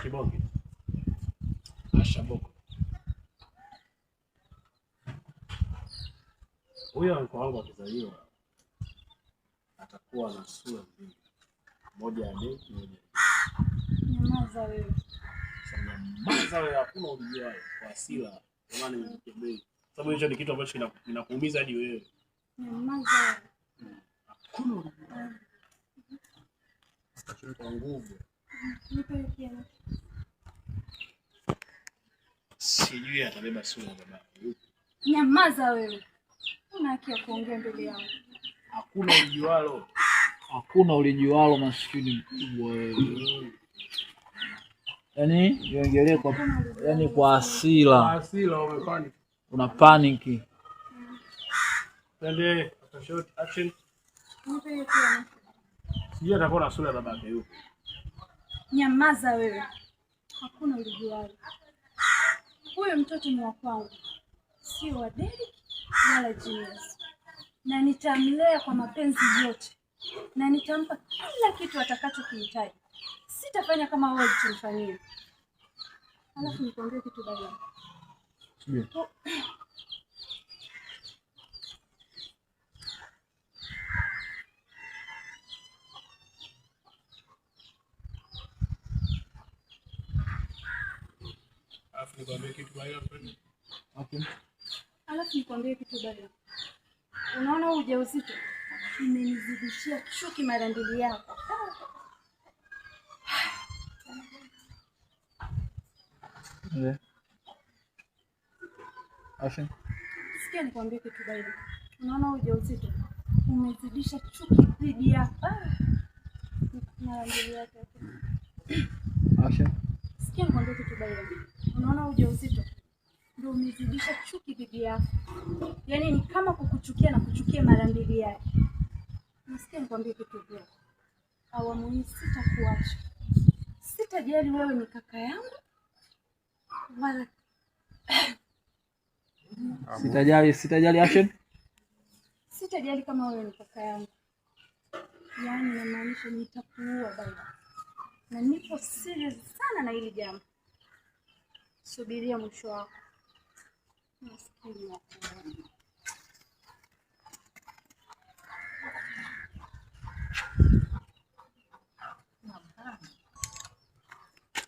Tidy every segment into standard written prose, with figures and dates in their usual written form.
Kibonge. Ashaboko. Huyo mko wangu akizaliwa atakuwa na sura mbili. Moja ya deki, moja. Nyamaza wewe. Nyamaza wewe, hakuna ulijua kwa asila. Jamani mkebei. Sababu hicho ni kitu ambacho kinakuumiza hadi wewe. Nyamaza. Hakuna ulijua. Kwa nguvu. Sijui atabeba sura ya baba. Nyamaza wewe. Una haki ya kuongea mbele yangu. Hakuna ulijualo. Hakuna ulijualo, maskini mkubwa wewe. Yaani niongelee kwa kwa hasira. Kwa hasira umepanic. Una panic. Twende shot action. Sijui atakuwa na sura ya babake yupo. Nyamaza wewe. Hakuna ulijualo. Huyo mtoto ni wa kwangu. Sio wa Derek wala Genius. Na nitamlea kwa mapenzi yote. Na nitampa kila kitu atakachokihitaji. Sitafanya kama wewe ulichofanyia. Alafu nikwambie kitu baya. Sio. Alafu nikwambie kitu baya. Okay. Alafu nikwambie kitu baya. Unaona ujauzito? Imenizidishia chuki mara mbili yako. Yeah. Action. Sikia nikwambie kitu baya. Unaona ujauzito? Umezidisha chuki dhidi yako. Mara mbili yako. Action. Sikia nikwambie kitu baya. Unaona ujauzito? Ndio umezidisha chuki dhidi yako. Yaani ni kama kukuchukia na kuchukia mara mbili yake. Nasikia nikwambie kitu baya. Awamu hii sitakuacha. Sitajali wewe ni kaka yangu. Wala Sitajali action. Sitajali kama wewe ni kaka yangu. Yaani namaanisha nitakuua baba. Na nipo serious sana na hili jambo. Subiria mwisho wako. Maskini wako.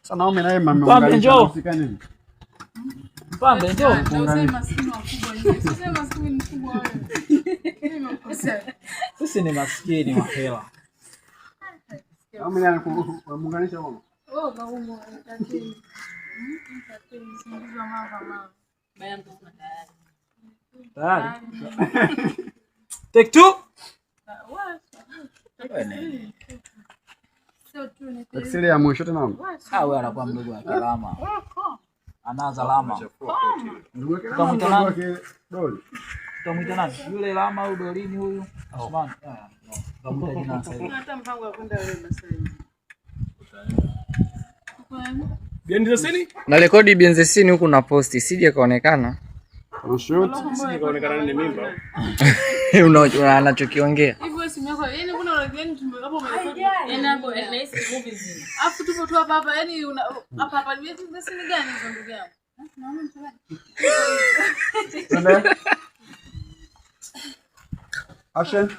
Sana wao naye mameunganisha nini? Mpambe njoo. Useme maskini wakubwa yeye. Useme maskini mkubwa wewe. Mimi nimekosea. Sisi ni maskini wa hela. Mimi namuunganisha wao. Oh, maumo lakini. Lakini singizo mama. Baya mtoto Tayari. Take two. Excel ya mwisho tena. Wewe anakuwa mdogo wa Kilama. Anaanza Lama. Ndugu yake Lama Doli. Tutamwita nani? Yule Lama au Dolini huyu? Osman. Tutamwita jina sasa. hata mpango wa kwenda wewe sasa hivi. Bienzesini? Na rekodi Bienzesini huku na posti sije kaonekana. Unashoot. Sije kaonekana ni mimba. Unaona anachokiongea. Hivi wewe simu yako yani kuna unageni tumbe hapo umerekodi. Yani hapo nice movie zima. Afu tupo tu hapa yani hapa Bienzesini gani hizo ndugu yangu? Naona mtazamaji. Action.